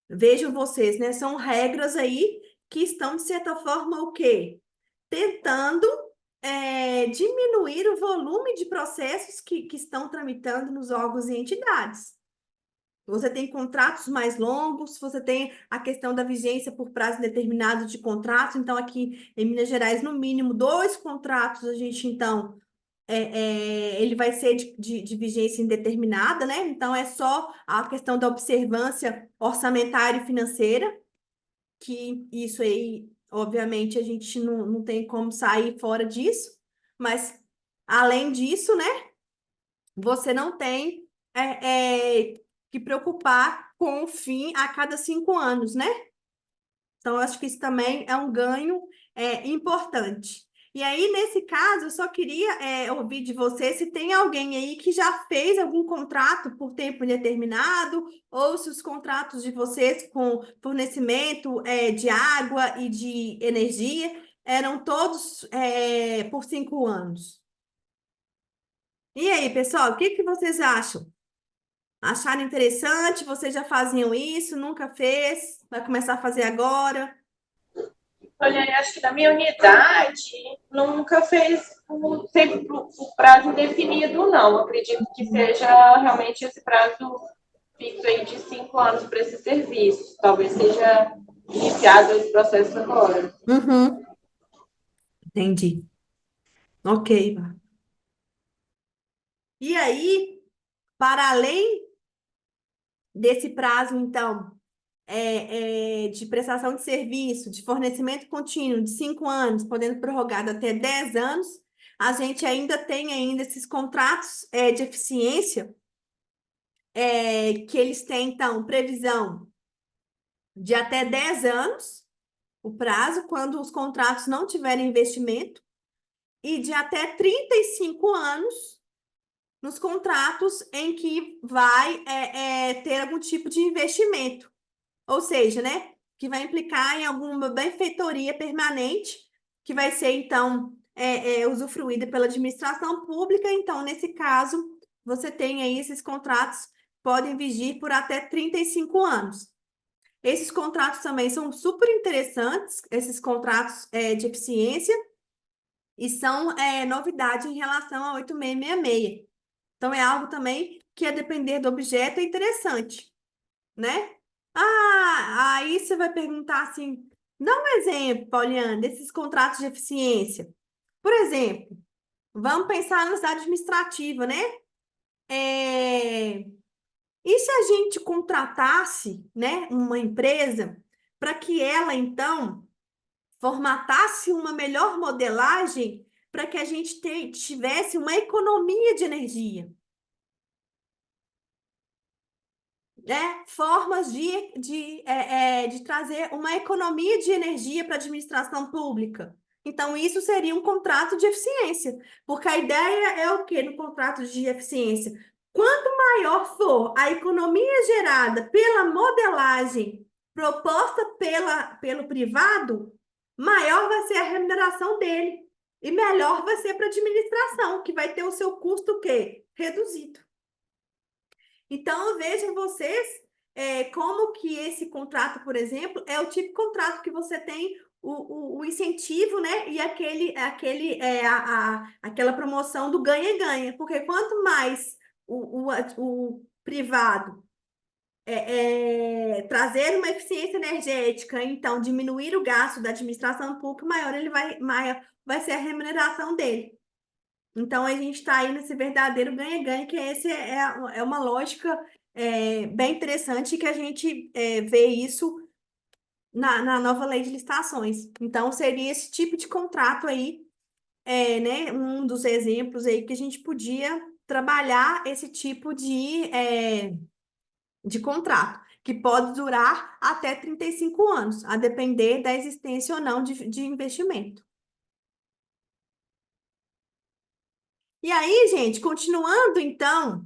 vejam vocês, né? São regras aí que estão, de certa forma, o quê? Tentando diminuir o volume de processos que estão tramitando nos órgãos e entidades. Você tem contratos mais longos, você tem a questão da vigência por prazo indeterminado de contrato. Então, aqui em Minas Gerais, no mínimo 2 contratos, a gente, então, ele vai ser de vigência indeterminada, né? Então, é só a questão da observância orçamentária e financeira, que isso aí, obviamente, a gente não tem como sair fora disso, mas, além disso, né? Você não tem que preocupar com o fim a cada 5 anos, né? Então, eu acho que isso também é um ganho importante. E aí, nesse caso, eu só queria ouvir de você se tem alguém aí que já fez algum contrato por tempo indeterminado, ou se os contratos de vocês com fornecimento de água e de energia eram todos por 5 anos. E aí, pessoal, o que que vocês acham? Acharam interessante? Vocês já faziam isso? Nunca fez? Vai começar a fazer agora? Olha, eu acho que na minha unidade nunca teve por prazo indefinido, não. Acredito que seja realmente esse prazo fixo aí de 5 anos para esse serviço. Talvez seja iniciado esse processo agora. Uhum, entendi. Ok. E aí, para além desse prazo, então, de prestação de serviço, de fornecimento contínuo de 5 anos, podendo prorrogado até 10 anos, a gente ainda tem ainda esses contratos de eficiência, que eles têm, então, previsão de até 10 anos, o prazo, quando os contratos não tiverem investimento, e de até 35 anos nos contratos em que vai ter algum tipo de investimento. Ou seja, né, que vai implicar em alguma benfeitoria permanente, que vai ser, então, usufruída pela administração pública. Então, nesse caso, você tem aí esses contratos podem vigir por até 35 anos. Esses contratos também são super interessantes, esses contratos de eficiência, e são novidade em relação a 8666. Então, é algo também que, a depender do objeto, é interessante, né? Ah, aí você vai perguntar assim, dá um exemplo, Pauliana, desses contratos de eficiência. Por exemplo, vamos pensar na cidade administrativa, né? E se a gente contratasse, né, uma empresa para que ela, então, formatasse uma melhor modelagem para que a gente tivesse uma economia de energia, né? Formas de trazer uma economia de energia para a administração pública. Então, isso seria um contrato de eficiência, porque a ideia é o quê no contrato de eficiência? Quanto maior for a economia gerada pela modelagem proposta pelo privado, maior vai ser a remuneração dele. E melhor vai ser para a administração, que vai ter o seu custo o quê? Reduzido. Então, vejam vocês como que esse contrato, por exemplo, é o tipo de contrato que você tem o incentivo, né? E aquela promoção do ganha-ganha. Porque quanto mais o privado trazer uma eficiência energética, então diminuir o gasto da administração pública, maior vai ser a remuneração dele. Então, a gente está aí nesse verdadeiro ganha-ganha, que é uma lógica bem interessante que a gente vê isso na nova lei de licitações. Então, seria esse tipo de contrato aí, né, um dos exemplos aí que a gente podia trabalhar esse tipo de contrato, que pode durar até 35 anos, a depender da existência ou não de investimento. E aí, gente, continuando então,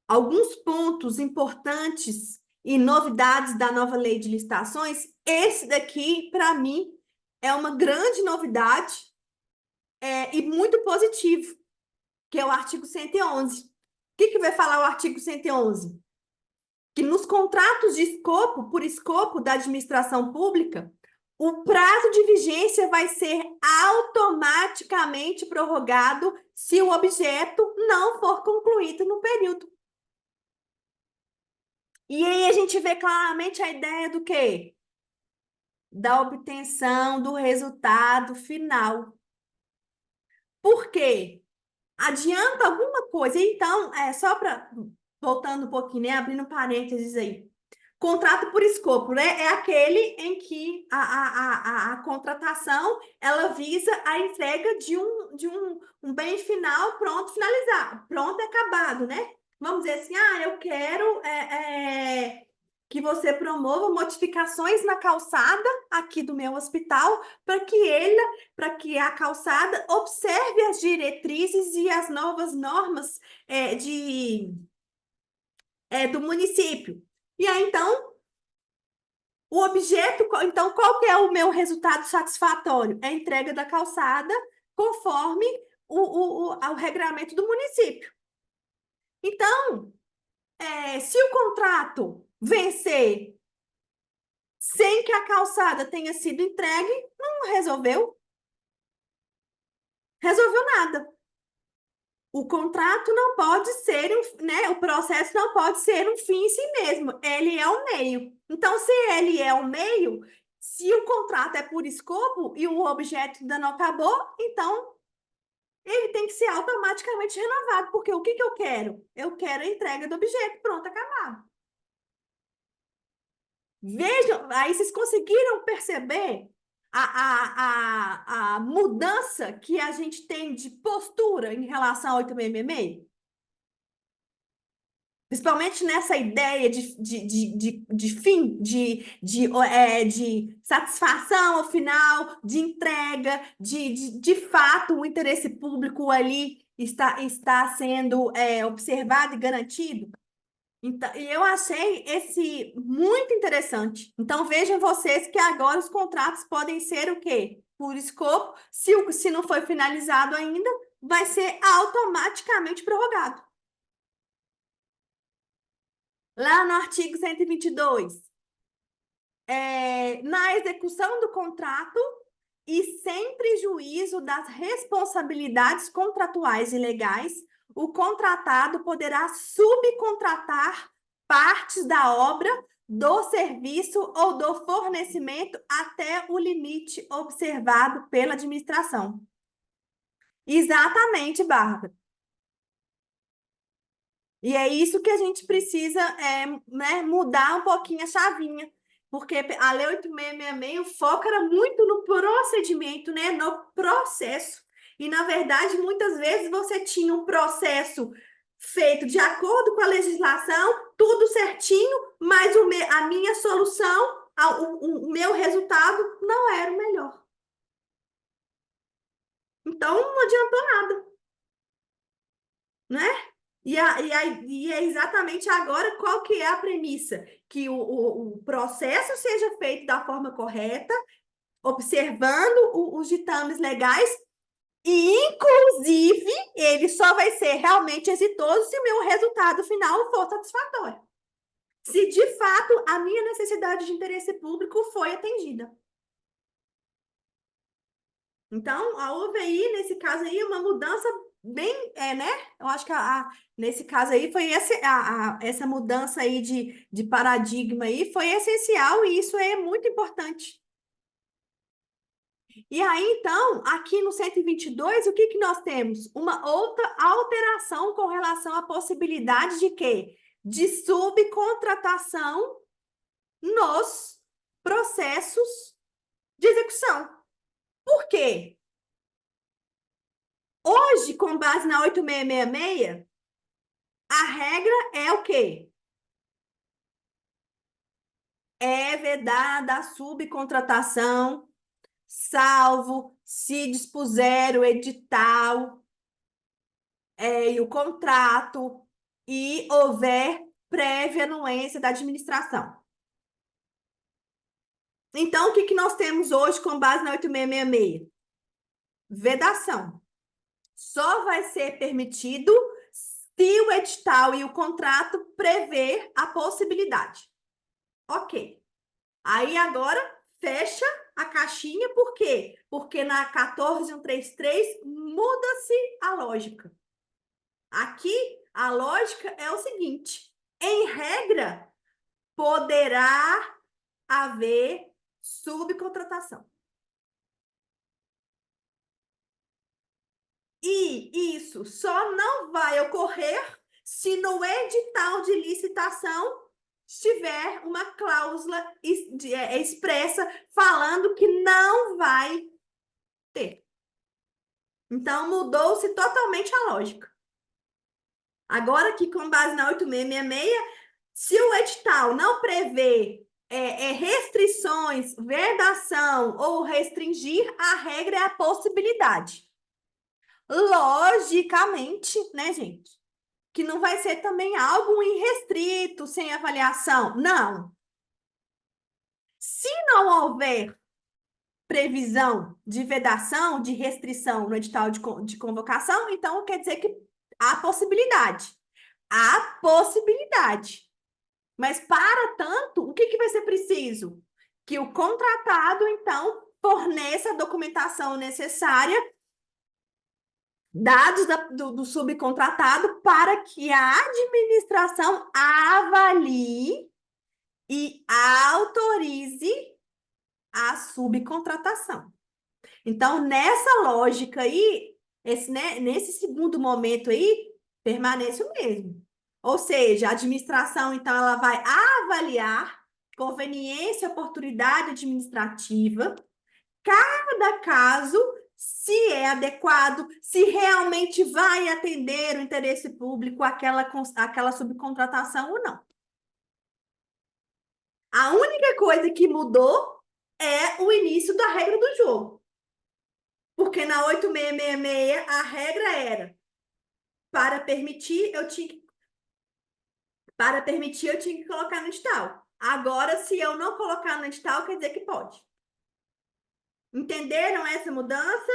alguns pontos importantes e novidades da nova lei de licitações, esse daqui, para mim, é uma grande novidade, e muito positivo, que é o artigo 111. O que vai falar o artigo 111? Que nos contratos de escopo, por escopo da administração pública, o prazo de vigência vai ser automaticamente prorrogado se o objeto não for concluído no período. E aí a gente vê claramente a ideia do quê? Da obtenção do resultado final. Por quê? Adianta alguma coisa? Então, só para voltando um pouquinho, né? Abrindo parênteses aí. Contrato por escopo, né? É aquele em que a contratação ela visa a entrega de um bem final pronto, finalizado, pronto, acabado, né? Vamos dizer assim, eu quero que você promova modificações na calçada aqui do meu hospital para que a calçada observe as diretrizes e as novas normas do município. E aí, então, o objeto, então, qual que é o meu resultado satisfatório? É a entrega da calçada conforme o regramento do município. Então, se o contrato vencer sem que a calçada tenha sido entregue, não resolveu. Resolveu nada. O contrato não pode ser né? O processo não pode ser um fim em si mesmo. Ele é o meio. Então, se ele é o meio, se o contrato é por escopo e o objeto ainda não acabou, então ele tem que ser automaticamente renovado. Porque o que eu quero? Eu quero a entrega do objeto. Pronto, acabado. Vejam, aí vocês conseguiram perceber a mudança que a gente tem de postura em relação ao 8666? Principalmente nessa ideia de fim, de satisfação ao final, de entrega, de fato o interesse público ali está sendo observado e garantido. Então, e eu achei esse muito interessante. Então, vejam vocês que agora os contratos podem ser o quê? Por escopo, se não foi finalizado ainda, vai ser automaticamente prorrogado. Lá no artigo 122, na execução do contrato e sem prejuízo das responsabilidades contratuais e legais, o contratado poderá subcontratar partes da obra, do serviço ou do fornecimento até o limite observado pela administração. Exatamente, Bárbara. E é isso que a gente precisa né, mudar um pouquinho a chavinha, porque a Lei 8666, o foco era muito no procedimento, né, no processo. E, na verdade, muitas vezes você tinha um processo feito de acordo com a legislação, tudo certinho, mas a minha solução, o meu resultado não era o melhor. Então, não adiantou nada, né? E é exatamente agora qual que é a premissa? Que o processo seja feito da forma correta, observando os ditames legais, e, inclusive, ele só vai ser realmente exitoso se o meu resultado final for satisfatório. Se, de fato, a minha necessidade de interesse público foi atendida. Então, houve aí, nesse caso aí, uma mudança bem, né? Eu acho que nesse caso aí foi essa mudança aí de paradigma aí foi essencial e isso é muito importante. E aí, então, aqui no 122, o que que nós temos? Uma outra alteração com relação à possibilidade de quê? de subcontratação nos processos de execução. Por quê? Hoje, com base na 8666, a regra é o quê? É vedada a subcontratação, salvo se dispuser o edital e o contrato e houver prévia anuência da administração. Então, o que nós temos hoje com base na 8666? Vedação. Só vai ser permitido se o edital e o contrato prever a possibilidade. Ok. Aí agora fecha a caixinha, por quê? Porque na 14133 muda-se a lógica. Aqui a lógica é o seguinte: em regra, poderá haver subcontratação. E isso só não vai ocorrer se no edital de licitação tiver uma cláusula expressa falando que não vai ter. Então, mudou-se totalmente a lógica. Agora, aqui, com base na 8666, se o edital não prevê restrições, vedação ou restringir, a regra é a possibilidade. Logicamente, né, gente? Que não vai ser também algo irrestrito, sem avaliação. Não. Se não houver previsão de vedação, de restrição no edital de convocação, então quer dizer que há possibilidade. Há possibilidade. Mas, para tanto, o que vai ser preciso? Que o contratado, então, forneça a documentação necessária, dados do subcontratado, para que a administração avalie e autorize a subcontratação. Então, nessa lógica aí, nesse segundo momento aí, permanece o mesmo. Ou seja, a administração, então, ela vai avaliar conveniência e oportunidade administrativa, cada caso, se é adequado, se realmente vai atender o interesse público aquela subcontratação ou não. A única coisa que mudou é o início da regra do jogo. Porque na 8666 a regra era para permitir, eu tinha que colocar no edital. Agora, se eu não colocar no edital, quer dizer que pode. Entenderam essa mudança?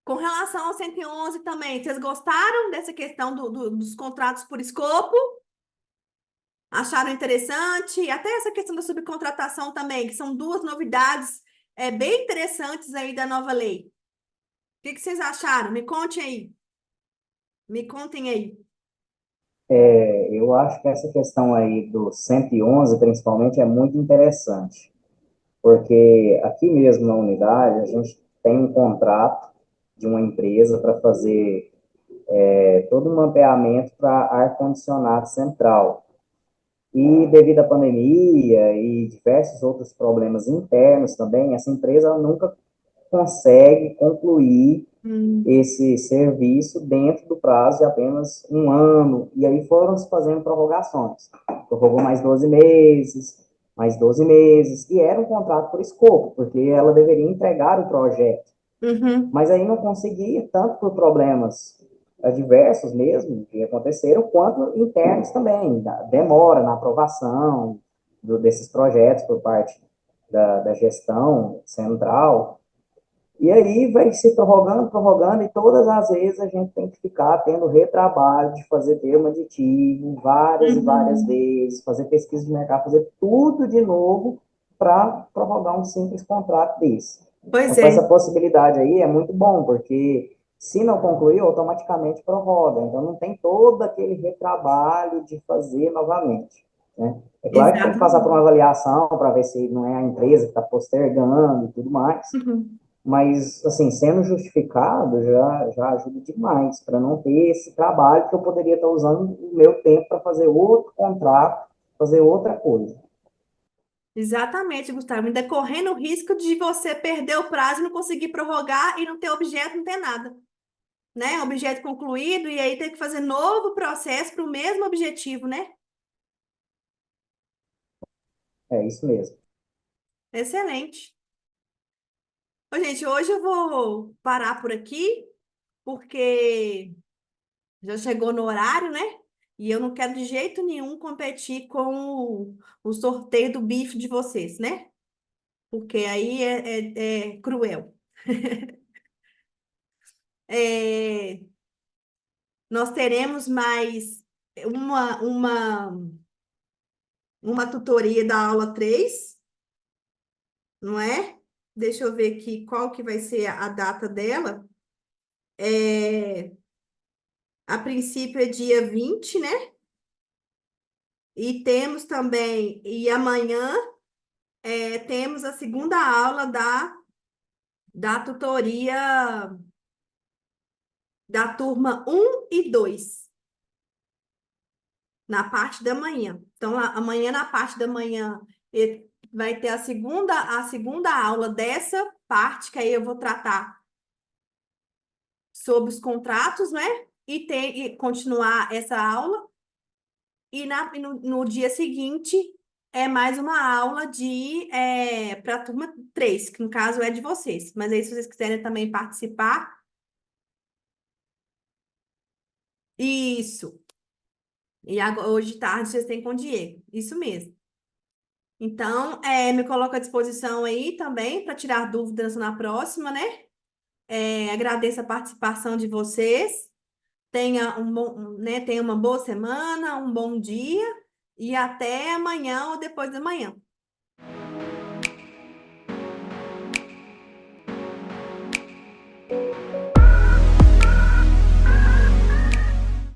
Com relação ao 111 também, vocês gostaram dessa questão dos contratos por escopo? Acharam interessante? Até essa questão da subcontratação também, que são duas novidades bem interessantes aí da nova lei. O que vocês acharam? Me contem aí. Me contem aí. Eu acho que essa questão aí do 111, principalmente, é muito interessante, porque aqui mesmo na unidade, a gente tem um contrato de uma empresa para fazer todo um mapeamento para ar-condicionado central. E devido à pandemia e diversos outros problemas internos também, essa empresa ela nunca consegue concluir esse serviço dentro do prazo de apenas um ano, e aí foram se fazendo prorrogações. Prorrogou mais 12 meses, e era um contrato por escopo, porque ela deveria entregar o projeto. Mas aí não conseguia, tanto por problemas adversos mesmo, que aconteceram, quanto internos também, demora na aprovação desses projetos por parte da gestão central. E aí vai se prorrogando, e todas as vezes a gente tem que ficar tendo retrabalho de fazer termo aditivo várias e várias vezes, fazer pesquisa de mercado, fazer tudo de novo para prorrogar um simples contrato desse. Pois então, essa possibilidade aí é muito bom, porque se não concluir, automaticamente prorroga. Então, não tem todo aquele retrabalho de fazer novamente. Né? É claro que tem que passar por uma avaliação para ver se não é a empresa que está postergando e tudo mais. mas, assim, sendo justificado, já ajuda demais, para não ter esse trabalho que eu poderia estar usando o meu tempo para fazer outro contrato, fazer outra coisa. Exatamente, Gustavo. Ainda correndo o risco de você perder o prazo e não conseguir prorrogar e não ter objeto, não ter nada, né? Objeto concluído e aí ter que fazer novo processo para o mesmo objetivo, né? É isso mesmo. Excelente. Ô, gente, hoje eu vou parar por aqui, porque já chegou no horário, né? E eu não quero de jeito nenhum competir com o sorteio do bife de vocês, né? Porque aí é cruel. É, nós teremos mais uma, uma, uma tutoria da aula 3, não é? Deixa eu ver aqui qual que vai ser a data dela. É, a princípio é dia 20, né? E temos também, e amanhã temos a segunda aula da tutoria da turma 1 e 2 na parte da manhã. Então, amanhã, na parte da manhã, vai ter a segunda aula dessa parte, que aí eu vou tratar sobre os contratos, né? E continuar essa aula. E no dia seguinte é mais uma aula para a turma 3, que no caso é de vocês. Mas aí, se vocês quiserem também participar, isso. E agora, hoje de tarde vocês têm com o Diego. Isso mesmo. Então, me coloco à disposição aí também para tirar dúvidas na próxima, né? Agradeço a participação de vocês. Tenha uma boa semana, um bom dia e até amanhã ou depois da manhã.